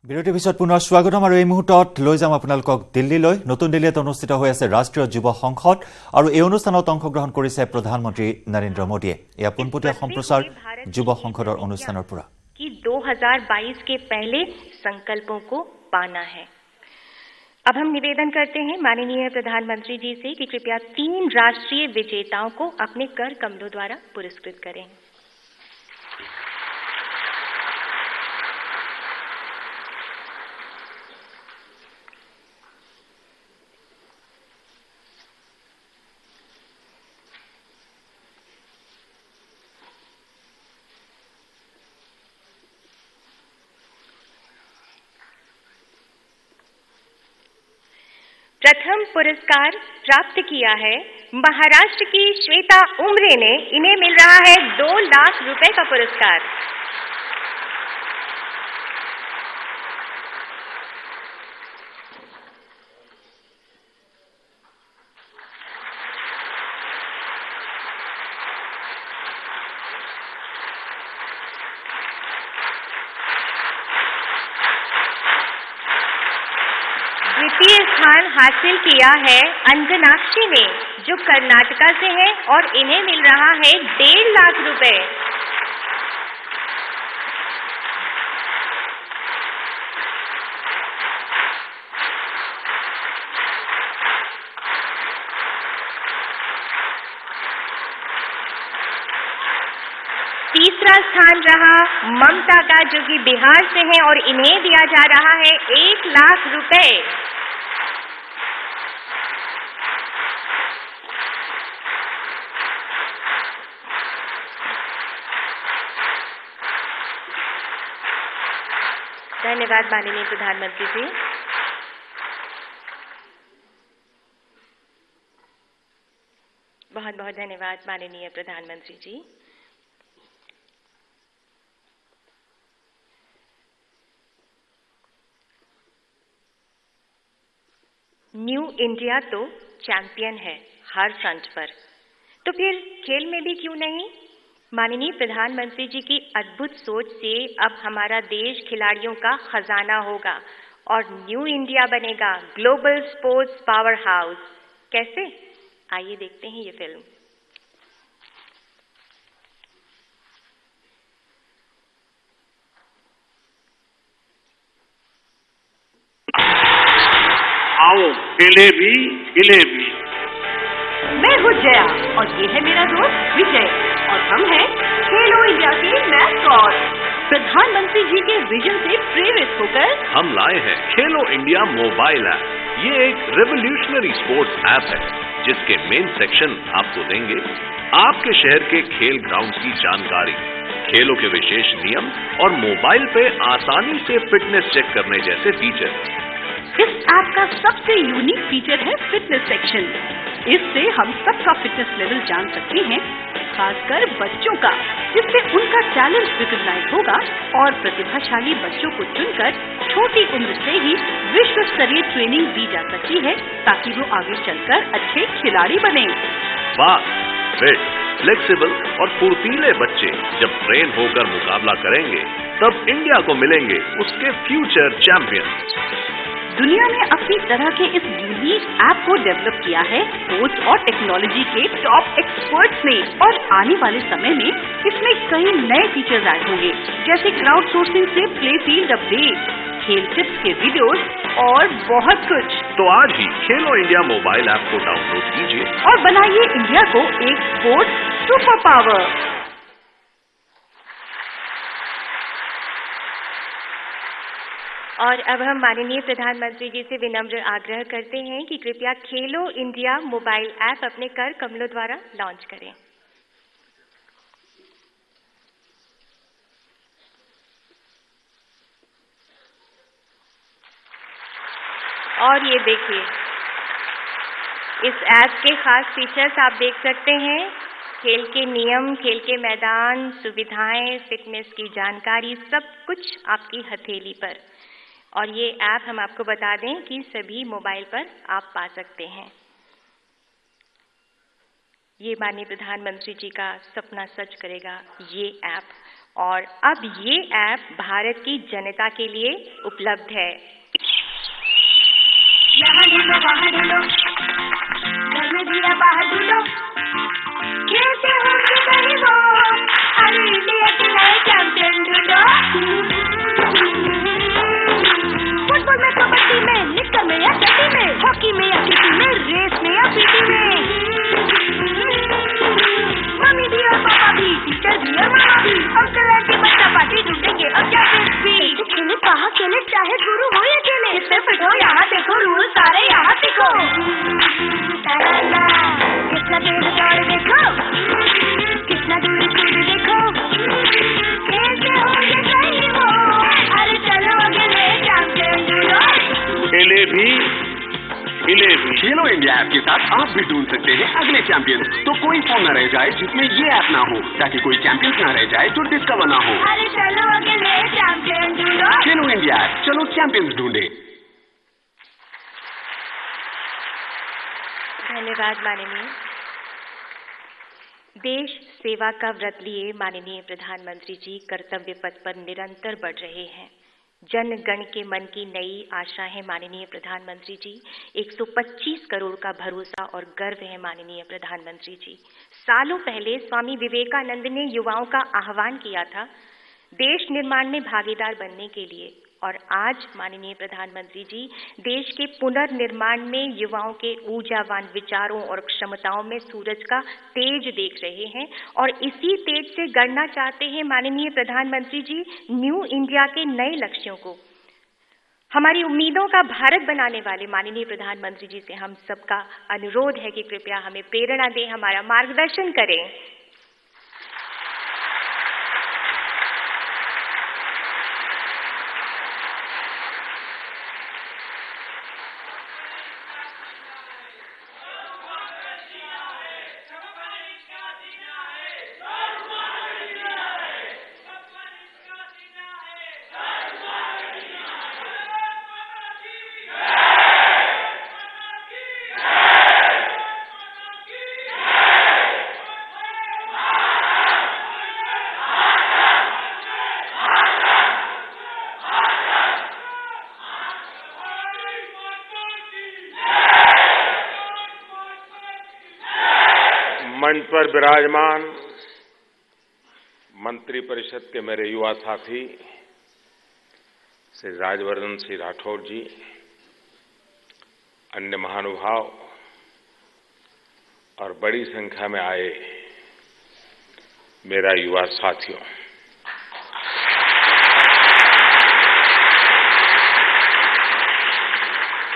বিৰতিৰ পিছত পুনৰ স্বাগতম আৰু এই মুহূৰ্তত লৈ যাম আপোনালোকক দিল্লীলৈ। নতুন দিল্লীত অনুষ্ঠিত হৈ আছে ৰাষ্ট্ৰীয় যুৱ সংসদ আৰু এই অনুষ্ঠানত অংশগ্ৰহণ কৰিছে প্ৰধানমন্ত্ৰী নৰেন্দ্ৰ মোদীয়ে। এয়া পোনপটীয়া সম্প্ৰচাৰ যুৱ সংসদৰ অনুষ্ঠানৰ পৰা। 2022 के पहले संकल्पों को पाना है। अब हम निवेदन करते हैं माननीय प्रधानमंत्री जी से कि कृपया 3 राष्ट्रीय विजेताओं को अपने कर कमलों द्वारा पुरस्कृत करें। प्रथम पुरस्कार प्राप्त किया है महाराष्ट्र की श्वेता उमरे ने। इन्हें मिल रहा है 2 लाख रुपए का पुरस्कार। द्वितीय स्थान हासिल किया है अंजनाक्षी ने, जो कर्नाटका से है, और इन्हें मिल रहा है 1.5 लाख रुपए। तीसरा स्थान रहा ममता का, जो कि बिहार से है, और इन्हें दिया जा रहा है 1 लाख रुपए। धन्यवाद माननीय प्रधानमंत्री जी। बहुत बहुत धन्यवाद माननीय प्रधानमंत्री जी। न्यू इंडिया तो चैंपियन है हर फ्रंट पर, तो फिर खेल में भी क्यों नहीं। माननीय प्रधानमंत्री जी की अद्भुत सोच से अब हमारा देश खिलाड़ियों का खजाना होगा और न्यू इंडिया बनेगा ग्लोबल स्पोर्ट्स पावर हाउस। कैसे, आइए देखते हैं ये फिल्म। आओ खेले भी खिले भी। मैं हूँ जया और ये है मेरा दोस्त विजय और हम हैं खेलो इंडिया के मैस्कॉट। प्रधानमंत्री जी के विजन से प्रेरित होकर हम लाए हैं खेलो इंडिया मोबाइल ऐप। ये एक रेवोल्यूशनरी स्पोर्ट्स ऐप है जिसके मेन सेक्शन आपको देंगे आपके शहर के खेल ग्राउंड की जानकारी, खेलों के विशेष नियम और मोबाइल पे आसानी से फिटनेस चेक करने जैसे फीचर। इस ऐप का सबसे यूनिक फीचर है फिटनेस सेक्शन। इससे हम सबका फिटनेस लेवल जान सकते हैं, खासकर बच्चों का, जिससे उनका टैलेंट रिकॉग्नाइज होगा और प्रतिभाशाली बच्चों को चुनकर छोटी उम्र से ही विश्व स्तरीय ट्रेनिंग दी जा सकती है ताकि वो आगे चलकर अच्छे खिलाड़ी बने। वाह, फिट, फ्लेक्सिबल और फुर्तीले बच्चे जब ट्रेन होकर मुकाबला करेंगे तब इंडिया को मिलेंगे उसके फ्यूचर चैंपियन। दुनिया ने अपनी तरह के इस यूनिक ऐप को डेवलप किया है स्पोर्ट्स और टेक्नोलॉजी के टॉप एक्सपर्ट्स ने, और आने वाले समय में इसमें कई नए फीचर्स ऐड होंगे, जैसे क्राउड सोर्सिंग से प्ले फील्ड अपडेट, खेल टिप्स के वीडियोस और बहुत कुछ। तो आज ही खेलो इंडिया मोबाइल ऐप को डाउनलोड कीजिए और बनाइए इंडिया को एक स्पोर्ट्स सुपर पावर। और अब हम माननीय प्रधानमंत्री जी से विनम्र आग्रह करते हैं कि कृपया खेलो इंडिया मोबाइल ऐप अपने कर कमलों द्वारा लॉन्च करें। और ये देखिए, इस ऐप के खास फीचर्स आप देख सकते हैं। खेल के नियम, खेल के मैदान, सुविधाएं, फिटनेस की जानकारी, सब कुछ आपकी हथेली पर। और ये ऐप हम आपको बता दें कि सभी मोबाइल पर आप पा सकते हैं। ये माननीय प्रधानमंत्री जी का सपना सच करेगा ये ऐप, और अब ये ऐप भारत की जनता के लिए उपलब्ध है। यहाँ ढूंढो, वहाँ ढूंढो, घर में भी या बाहर ढूंढो, खेलते होंगे कहीं वो, अरे इंडिया के नए चैंपियन ढूंढो। फुटबॉल में, कबड्डी में, निक्कर में या चड्डी में, हॉकी में या किसी में, रेस में या पीटी में, मम्मी भी और पापा भी, टीचर भी और मामा भी, अंकल आंटी बच्चा पार्टी ढूंढेंगे और चैंपियंस भी। खेले कहाँ खेले, चाहे गुरु हो या खेले, इससे फिटो यहाँ देखो, रूल सारे यहाँ सीखो। कितना तेज दौड़ देखो, कितना दूर कूद देखो, खेलते होंगे कहीं वो, अरे चलो अगले चैंपियन ढूंढो। खेले भी खिले भी। खेलो इंडिया ऐप के साथ आप भी ढूंढ सकते हैं अगले चैंपियंस। तो कोई फोन न रह जाए जिसमें ये ऐप ना हो, ताकि कोई चैंपियंस ना रह जाए जो डिस्कवर ना हो। अरे चलो अगले चैंपियन ढूंढो। खेलो इंडिया ऐप, चलो चैंपियंस ढूंढे। धन्यवाद माननीय। देश सेवा का व्रत लिए माननीय प्रधानमंत्री जी कर्तव्य पथ पर निरंतर बढ़ रहे हैं। जन गण के मन की नई आशा है माननीय प्रधानमंत्री जी। 125 करोड़ का भरोसा और गर्व है माननीय प्रधानमंत्री जी। सालों पहले स्वामी विवेकानंद ने युवाओं का आह्वान किया था देश निर्माण में भागीदार बनने के लिए, और आज माननीय प्रधानमंत्री जी देश के पुनर्निर्माण में युवाओं के ऊर्जावान विचारों और क्षमताओं में सूरज का तेज देख रहे हैं, और इसी तेज से गढ़ना चाहते हैं माननीय प्रधानमंत्री जी न्यू इंडिया के नए लक्ष्यों को। हमारी उम्मीदों का भारत बनाने वाले माननीय प्रधानमंत्री जी से हम सबका अनुरोध है कि कृपया हमें प्रेरणा दें, हमारा मार्गदर्शन करें। मंच पर विराजमान मंत्री परिषद के मेरे युवा साथी श्री राजवर्धन सिंह राठौड़ जी, अन्य महानुभाव और बड़ी संख्या में आए मेरा युवा साथियों,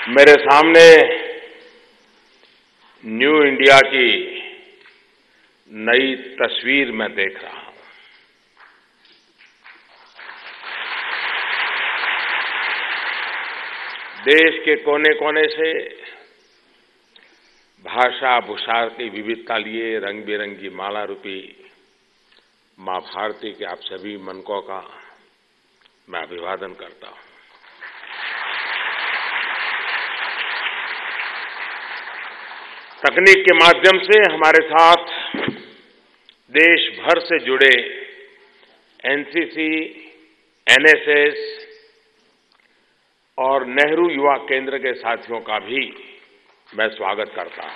मेरे सामने न्यू इंडिया की नई तस्वीर मैं देख रहा हूं। देश के कोने कोने से भाषा भूषा की विविधता लिए रंग बिरंगी माला रूपी मां भारती के आप सभी मनकों का मैं अभिवादन करता हूं। तकनीक के माध्यम से हमारे साथ देश भर से जुड़े एनसीसी, एनएसएस और नेहरू युवा केंद्र के साथियों का भी मैं स्वागत करता हूं।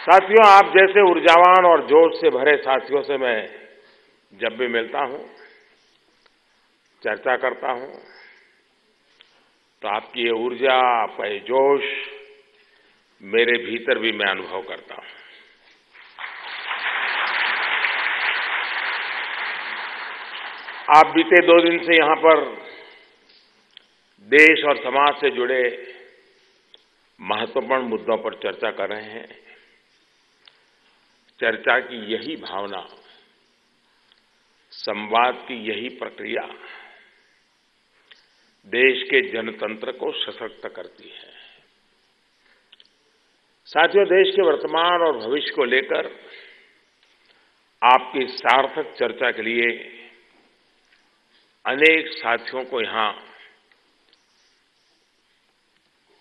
साथियों, आप जैसे ऊर्जावान और जोश से भरे साथियों से मैं जब भी मिलता हूं, चर्चा करता हूं, तो आपकी ये ऊर्जा, आपका ये जोश मेरे भीतर भी मैं अनुभव करता हूं। आप बीते 2 दिन से यहां पर देश और समाज से जुड़े महत्वपूर्ण मुद्दों पर चर्चा कर रहे हैं। चर्चा की यही भावना, संवाद की यही प्रक्रिया देश के जनतंत्र को सशक्त करती है। साथियों, देश के वर्तमान और भविष्य को लेकर आपकी सार्थक चर्चा के लिए अनेक साथियों को यहां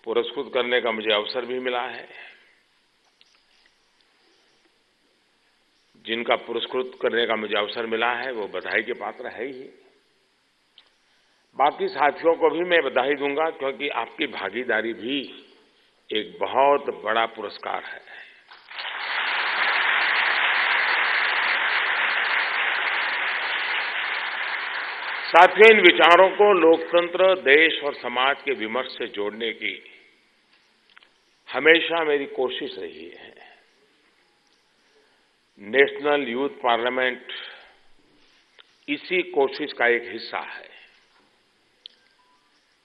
पुरस्कृत करने का मुझे अवसर भी मिला है। जिनका पुरस्कृत करने का मुझे अवसर मिला है वो बधाई के पात्र है ही। बाकी साथियों को भी मैं बधाई दूंगा क्योंकि आपकी भागीदारी भी एक बहुत बड़ा पुरस्कार है। साथियों, इन विचारों को लोकतंत्र, देश और समाज के विमर्श से जोड़ने की हमेशा मेरी कोशिश रही है। नेशनल यूथ पार्लियामेंट इसी कोशिश का एक हिस्सा है।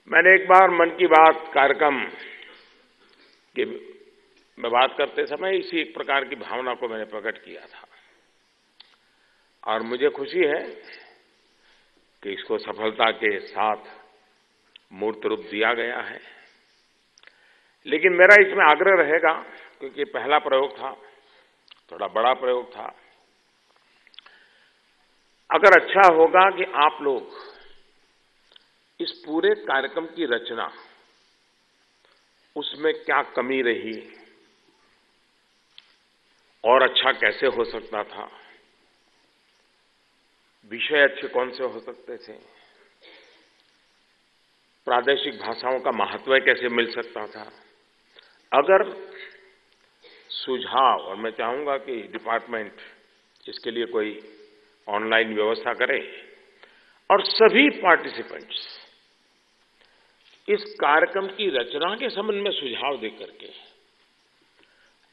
मैंने एक बार मन की बात कार्यक्रम की में बात करते समय इसी एक प्रकार की भावना को मैंने प्रकट किया था और मुझे खुशी है कि इसको सफलता के साथ मूर्त रूप दिया गया है। लेकिन मेरा इसमें आग्रह रहेगा, क्योंकि पहला प्रयोग था, थोड़ा बड़ा प्रयोग था, अगर अच्छा होगा कि आप लोग इस पूरे कार्यक्रम की रचना, उसमें क्या कमी रही और अच्छा कैसे हो सकता था, विषय अच्छे कौन से हो सकते थे, प्रादेशिक भाषाओं का महत्व कैसे मिल सकता था, अगर सुझाव, और मैं चाहूंगा कि डिपार्टमेंट इसके लिए कोई ऑनलाइन व्यवस्था करे और सभी पार्टिसिपेंट्स इस कार्यक्रम की रचना के संबंध में सुझाव दे करके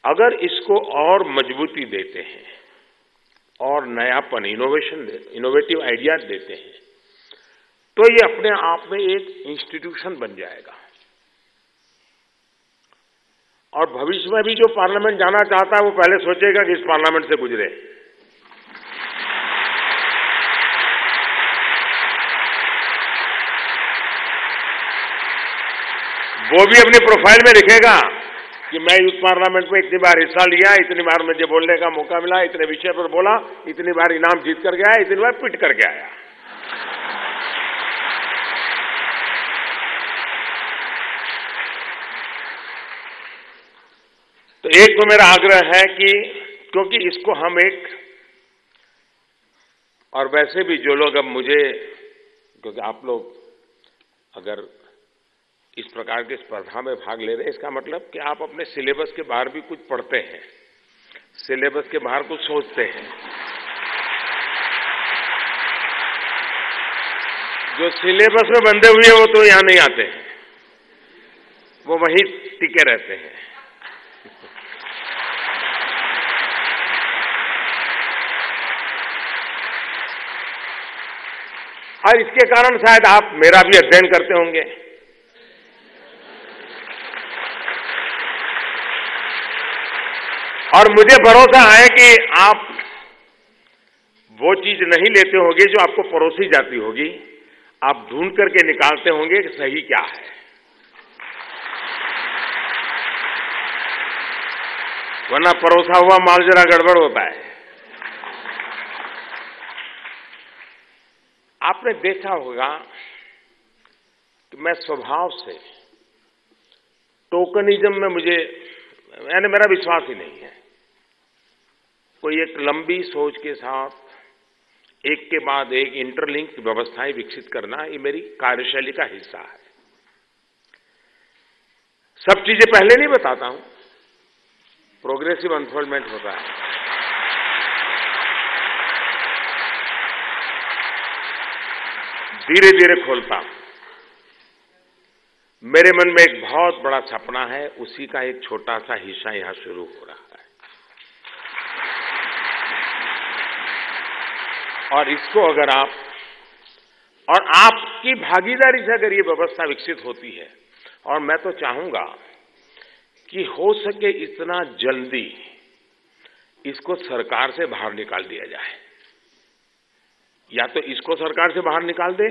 अगर इसको और मजबूती देते हैं और नयापन, इनोवेटिव आइडियाज देते हैं, तो ये अपने आप में एक इंस्टीट्यूशन बन जाएगा। और भविष्य में भी जो पार्लियामेंट जाना चाहता है वो पहले सोचेगा कि इस पार्लियामेंट से गुजरे। वो भी अपनी प्रोफाइल में लिखेगा कि मैं यूथ पार्लियामेंट में इतनी बार हिस्सा लिया, इतनी बार मुझे बोलने का मौका मिला, इतने विषय पर बोला, इतनी बार इनाम जीत कर गया, इतनी बार पिट करके आया। तो एक तो मेरा आग्रह है कि क्योंकि इसको हम एक, और वैसे भी जो लोग अब मुझे, क्योंकि आप लोग अगर इस प्रकार की स्पर्धा में भाग ले रहे हैं, इसका मतलब कि आप अपने सिलेबस के बाहर भी कुछ पढ़ते हैं, सिलेबस के बाहर कुछ सोचते हैं। जो सिलेबस में बंधे हुए हैं वो तो यहां नहीं आते हैं, वो वहीं टिके रहते हैं। और इसके कारण शायद आप मेरा भी अध्ययन करते होंगे। और मुझे भरोसा है कि आप वो चीज नहीं लेते होंगे जो आपको परोसी जाती होगी, आप ढूंढ करके निकालते होंगे कि सही क्या है। वरना परोसा हुआ माल जरा गड़बड़ होता है। आपने देखा होगा कि मैं स्वभाव से टोकनिज्म में मेरा विश्वास ही नहीं है। कोई एक लंबी सोच के साथ एक के बाद एक इंटरलिंक व्यवस्थाएं विकसित करना, ये मेरी कार्यशैली का हिस्सा है। सब चीजें पहले नहीं बताता हूं, प्रोग्रेसिव अनफोल्डमेंट होता है। धीरे धीरे खोलता हूं। मेरे मन में एक बहुत बड़ा सपना है, उसी का एक छोटा सा हिस्सा यहां शुरू हो रहा है। और इसको अगर आपकी भागीदारी से अगर ये व्यवस्था विकसित होती है, और मैं तो चाहूंगा कि हो सके इतना जल्दी इसको सरकार से बाहर निकाल दिया जाए। या तो इसको सरकार से बाहर निकाल दे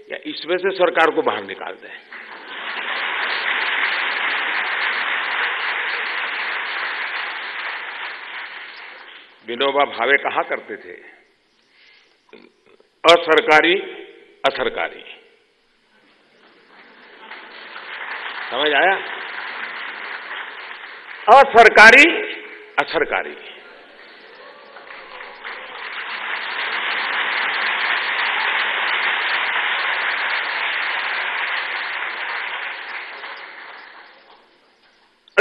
या इसमें से सरकार को बाहर निकाल दे। विनोबा भावे कहा करते थे, असरकारी असरकारी। समझ आया? असरकारी असरकारी।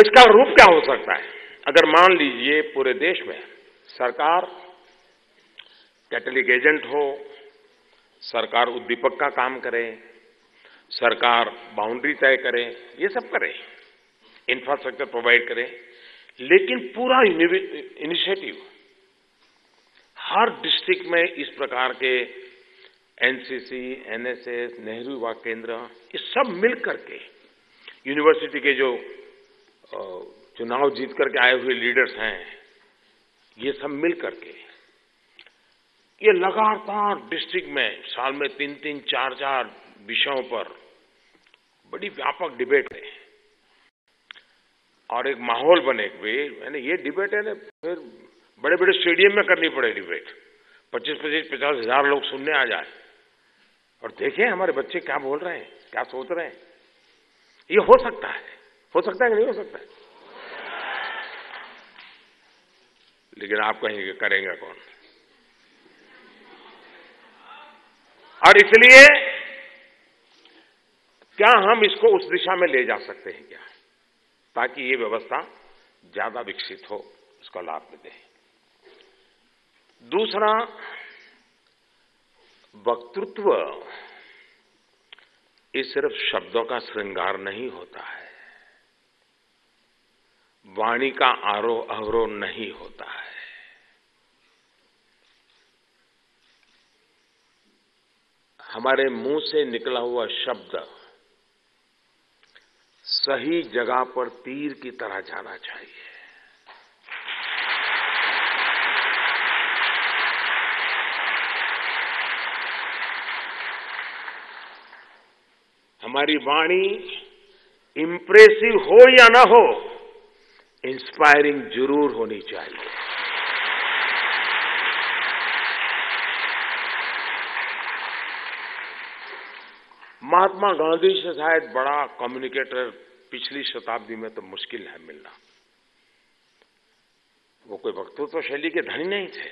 इसका रूप क्या हो सकता है? अगर मान लीजिए पूरे देश में सरकार कैटलिक एजेंट हो, सरकार उद्दीपक का काम करे, सरकार बाउंड्री तय करे, ये सब करे, इंफ्रास्ट्रक्चर प्रोवाइड करे, लेकिन पूरा इनिशिएटिव हर डिस्ट्रिक्ट में इस प्रकार के एनसीसी, एनएसएस, नेहरू युवा केंद्र, ये सब मिल करके यूनिवर्सिटी के जो चुनाव जीत करके आए हुए लीडर्स हैं, ये सब मिल करके ये लगातार डिस्ट्रिक्ट में साल में 3-3, 4-4 विषयों पर बड़ी व्यापक डिबेट है और एक माहौल बने हुए, यानी ये डिबेट है ना, फिर बड़े बड़े स्टेडियम में करनी पड़े डिबेट, 25-25, 50 हजार लोग सुनने आ जाए और देखें हमारे बच्चे क्या बोल रहे हैं, क्या सोच रहे हैं। ये हो सकता है कि नहीं हो सकता है? लेकिन आप कहेंगे करेंगे कौन? और इसलिए क्या हम इसको उस दिशा में ले जा सकते हैं क्या, ताकि ये व्यवस्था ज्यादा विकसित हो, इसका लाभ मिले। दूसरा, वक्तृत्व ये सिर्फ शब्दों का श्रृंगार नहीं होता है, वाणी का आरोह अवरोह नहीं होता है। हमारे मुंह से निकला हुआ शब्द सही जगह पर तीर की तरह जाना चाहिए। हमारी वाणी इंप्रेसिव हो या ना हो, इंस्पायरिंग जरूर होनी चाहिए। महात्मा गांधी से शायद बड़ा कम्युनिकेटर पिछली शताब्दी में तो मुश्किल है मिलना। वो कोई वक्तृत्व शैली के धनी नहीं थे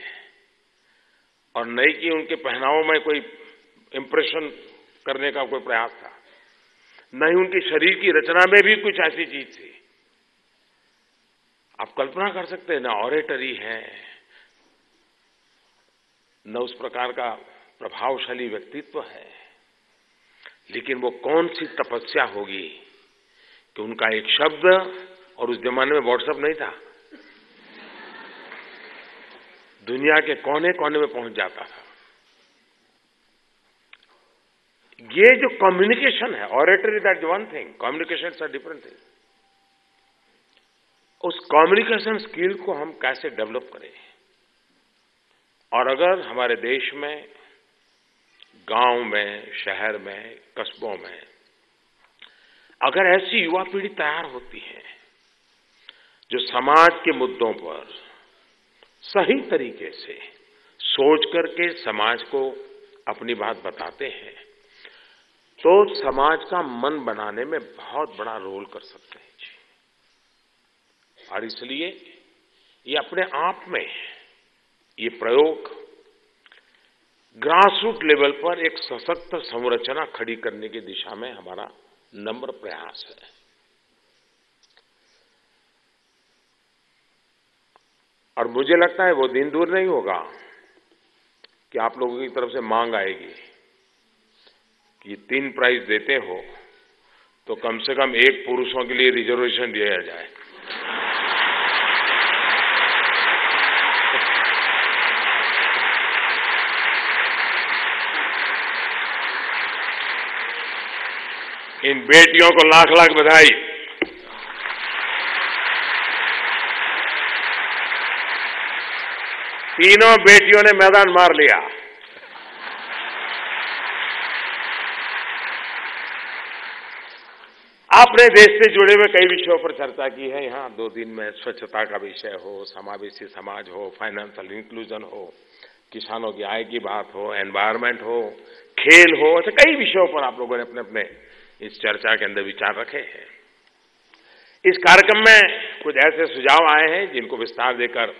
और नहीं कि उनके पहनावों में कोई इंप्रेशन करने का कोई प्रयास था, नहीं उनकी शरीर की रचना में भी कुछ ऐसी चीज थी। आप कल्पना कर सकते हैं, ना ऑरेटरी है, न उस प्रकार का प्रभावशाली व्यक्तित्व है, लेकिन वो कौन सी तपस्या होगी कि उनका एक शब्द, और उस जमाने में व्हाट्सएप नहीं था, दुनिया के कोने कोने में पहुंच जाता था। ये जो कम्युनिकेशन है, oratory that one thing, communication are different thing. उस कम्युनिकेशन स्किल को हम कैसे डेवलप करें, और अगर हमारे देश में गांव में, शहर में, कस्बों में अगर ऐसी युवा पीढ़ी तैयार होती है जो समाज के मुद्दों पर सही तरीके से सोच करके समाज को अपनी बात बताते हैं, तो समाज का मन बनाने में बहुत बड़ा रोल कर सकते हैं जी। और इसलिए ये अपने आप में ये प्रयोग ग्रासरूट लेवल पर एक सशक्त संरचना खड़ी करने की दिशा में हमारा नम्र प्रयास है। और मुझे लगता है वो दिन दूर नहीं होगा कि आप लोगों की तरफ से मांग आएगी कि 3 प्राइज देते हो तो कम से कम एक पुरुषों के लिए रिजर्वेशन दिया जाए। इन बेटियों को लाख लाख बधाई। तीनों बेटियों ने मैदान मार लिया। आपने देश से जुड़े हुए कई विषयों पर चर्चा की है। यहाँ 2 दिन में स्वच्छता का विषय हो, समावेशी समाज हो, फाइनेंशियल इंक्लूजन हो, किसानों की आय की बात हो, एनवायरमेंट हो, खेल हो, ऐसे कई विषयों पर आप लोगों ने अपने अपने इस चर्चा के अंदर विचार रखे हैं। इस कार्यक्रम में कुछ ऐसे सुझाव आए हैं जिनको विस्तार देकर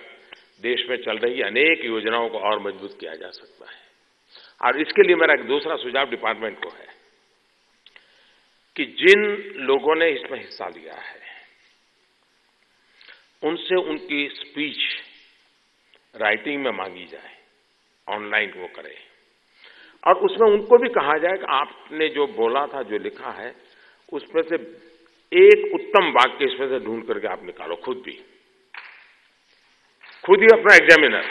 देश में चल रही अनेक योजनाओं को और मजबूत किया जा सकता है। और इसके लिए मेरा एक दूसरा सुझाव डिपार्टमेंट को है कि जिन लोगों ने इसमें हिस्सा लिया है उनसे उनकी स्पीच राइटिंग में मांगी जाए, ऑनलाइन वो करें, और उसमें उनको भी कहा जाए कि आपने जो बोला था, जो लिखा है, उसमें से एक उत्तम वाक्य इसमें से ढूंढ करके आप निकालो, खुद ही अपना एग्जामिनर।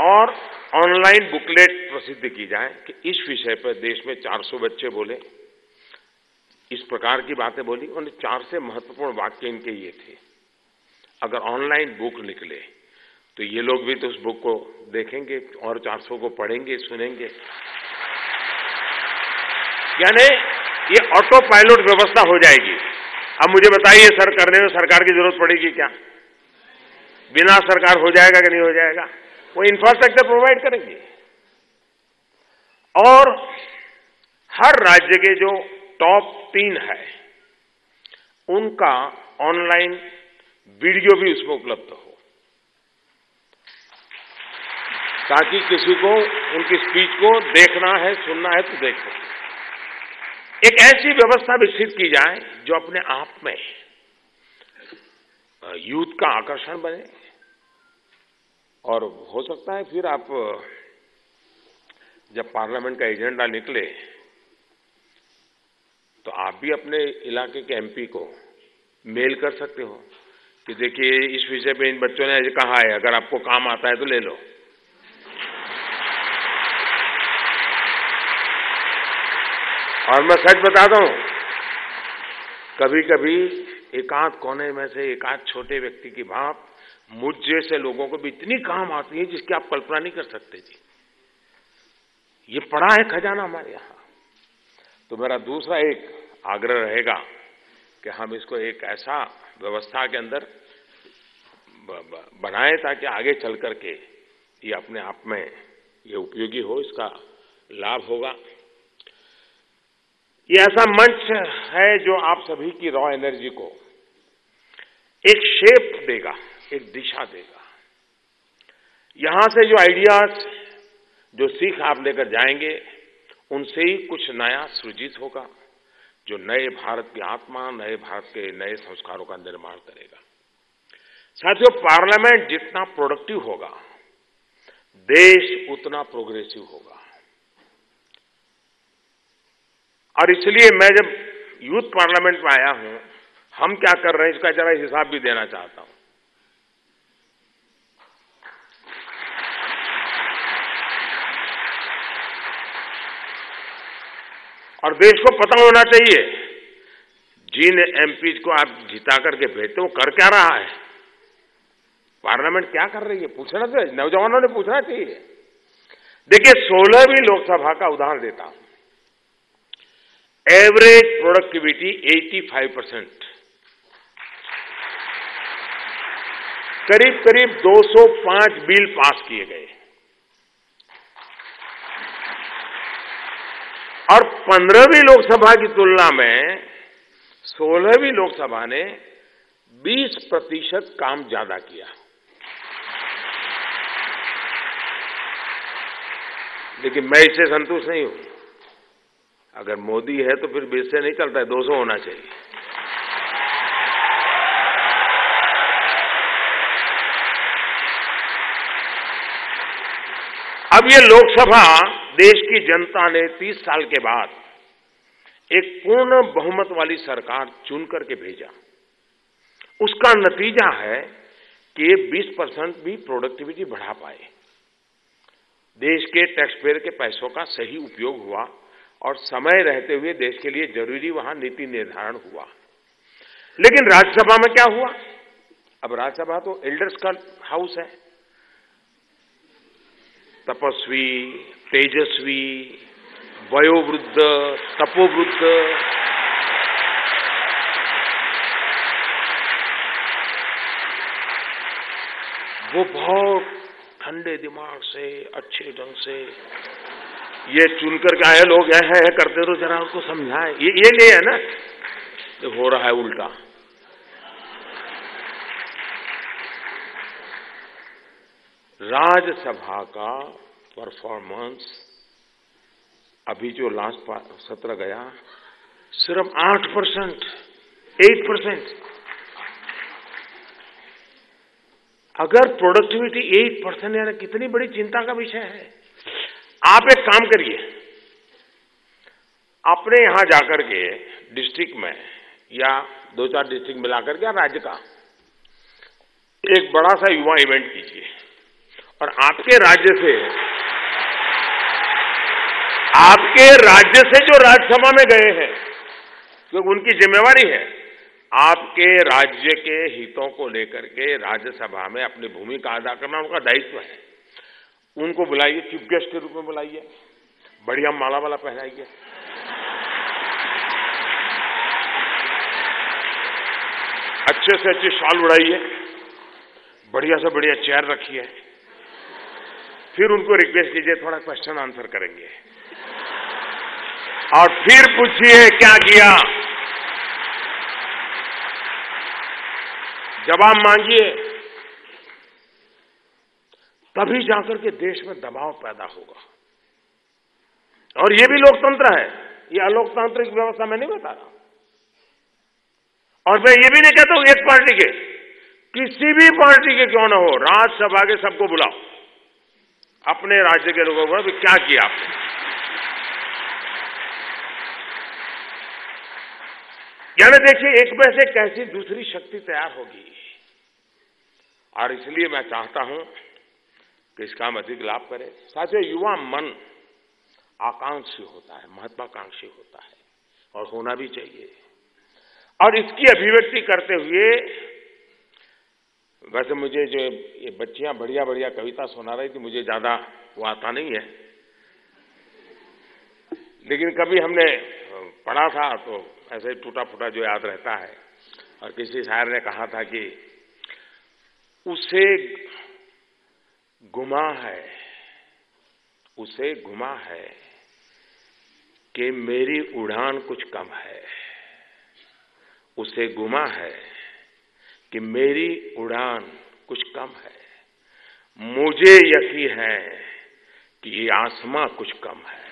और ऑनलाइन बुकलेट प्रसिद्ध की जाए कि इस विषय पर देश में 400 बच्चे बोले, इस प्रकार की बातें बोली, और 4 से महत्वपूर्ण वाक्य इनके ये थे। अगर ऑनलाइन बुक निकले तो ये लोग भी तो उस बुक को देखेंगे और 400 को पढ़ेंगे, सुनेंगे। यानी ये ऑटो पायलट व्यवस्था हो जाएगी। अब मुझे बताइए, सर, करने में सरकार की जरूरत पड़ेगी क्या? बिना सरकार हो जाएगा कि नहीं हो जाएगा? वो इंफ्रास्ट्रक्चर प्रोवाइड करेंगे। और हर राज्य के जो टॉप 3 है उनका ऑनलाइन वीडियो भी उसमें उपलब्ध हो, ताकि किसी को उनकी स्पीच को देखना है, सुनना है तो देख सके। एक ऐसी व्यवस्था विकसित की जाए जो अपने आप में यूथ का आकर्षण बने, और हो सकता है फिर आप जब पार्लियामेंट का एजेंडा निकले तो आप भी अपने इलाके के एमपी को मेल कर सकते हो कि देखिए इस विषय पे इन बच्चों ने कहा है, अगर आपको काम आता है तो ले लो। और मैं सच बताता हूं, कभी कभी एकाध कोने में से एकाध छोटे व्यक्ति की बात मुझ जैसे लोगों को भी इतनी काम आती है जिसकी आप कल्पना नहीं कर सकते जी। ये पड़ा है खजाना हमारे यहां। तो मेरा दूसरा एक आग्रह रहेगा कि हम इसको एक ऐसा व्यवस्था के अंदर बनाएं ताकि आगे चल करके ये अपने आप में ये उपयोगी हो, इसका लाभ होगा। ये ऐसा मंच है जो आप सभी की रॉ एनर्जी को एक शेप देगा, एक दिशा देगा। यहां से जो आइडियाज, जो सीख आप लेकर जाएंगे, उनसे ही कुछ नया सृजित होगा जो नए भारत की आत्मा, नए भारत के नए संस्कारों का निर्माण करेगा। साथियों, पार्लियामेंट जितना प्रोडक्टिव होगा, देश उतना प्रोग्रेसिव होगा। और इसलिए मैं जब यूथ पार्लियामेंट में आया हूं, हम क्या कर रहे हैं इसका जरा हिसाब भी देना चाहता हूं। और देश को पता होना चाहिए जिन एमपीज को आप जिता करके भेजते हो कर क्या रहा है, पार्लियामेंट क्या कर रही है, पूछना चाहिए, नौजवानों ने पूछना चाहिए। देखिए, 16वीं लोकसभा का उदाहरण देता हूं। एवरेज प्रोडक्टिविटी 85%, करीब करीब 205 बिल पास किए गए, और 15वीं लोकसभा की तुलना में 16वीं लोकसभा ने 20% काम ज्यादा किया। लेकिन मैं इससे संतुष्ट नहीं हूं। अगर मोदी है तो फिर 20 से नहीं चलता है, 200 होना चाहिए। अब ये लोकसभा देश की जनता ने 30 साल के बाद एक पूर्ण बहुमत वाली सरकार चुन करके भेजा। उसका नतीजा है कि 20% भी प्रोडक्टिविटी बढ़ा पाए। देश के टैक्स पेयर के पैसों का सही उपयोग हुआ और समय रहते हुए देश के लिए जरूरी वहां नीति निर्धारण हुआ। लेकिन राज्यसभा में क्या हुआ? अब राज्यसभा तो एल्डर्स का हाउस है। तपस्वी, तेजस्वी, वयोवृद्ध, तपोवृद्ध, वो बहुत ठंडे दिमाग से, अच्छे ढंग से ये चुन करके आए लोग है करते तो जरा उसको समझाएं। ये नहीं है ना, ये हो रहा है उल्टा। राज्यसभा का परफॉर्मेंस अभी जो लास्ट सत्र गया, सिर्फ 8%। 8%। अगर प्रोडक्टिविटी 8% यानी कितनी बड़ी चिंता का विषय है। आप एक काम करिए, अपने यहां जाकर के डिस्ट्रिक्ट में या 2-4 डिस्ट्रिक्ट मिलाकर के राज्य का एक बड़ा सा युवा इवेंट कीजिए और आपके राज्य से जो राज्यसभा में गए हैं, क्योंकि उनकी जिम्मेवारी है आपके राज्य के हितों को लेकर के राज्यसभा में अपनी भूमिका अदा करना, उनका दायित्व है। उनको बुलाइए, चीफ गेस्ट के रूप में बुलाइए, बढ़िया माला वाला पहनाइए, अच्छे से अच्छी शॉल उड़ाइए, बढ़िया से बढ़िया चेयर रखिए, फिर उनको रिक्वेस्ट कीजिए थोड़ा क्वेश्चन आंसर करेंगे और फिर पूछिए क्या किया, जवाब मांगिए, तभी जाकर के देश में दबाव पैदा होगा। और ये भी लोकतंत्र है, ये अलोकतांत्रिक व्यवस्था में नहीं बता रहा। और मैं ये भी नहीं कहता हूं एक पार्टी के, किसी भी पार्टी के क्यों ना हो, राज्यसभा के सबको बुलाओ, अपने राज्य के लोगों को, क्या किया आपने। यानी देखिए एक में से कैसी दूसरी शक्ति तैयार होगी। और इसलिए मैं चाहता हूं कि इसका हम अधिक लाभ करें। साथियों, युवा मन आकांक्षी होता है, महत्वाकांक्षी होता है और होना भी चाहिए। और इसकी अभिव्यक्ति करते हुए, वैसे मुझे जो ये बच्चियां बढ़िया बढ़िया कविता सुना रही थी, मुझे ज्यादा वो आता नहीं है, लेकिन कभी हमने पढ़ा था तो ऐसे टूटा फूटा जो याद रहता है। और किसी शायर ने कहा था कि उसे गुमा है कि मेरी उड़ान कुछ कम है, उसे गुमा है कि मेरी उड़ान कुछ कम है, मुझे यकीन है कि ये आसमां कुछ कम है।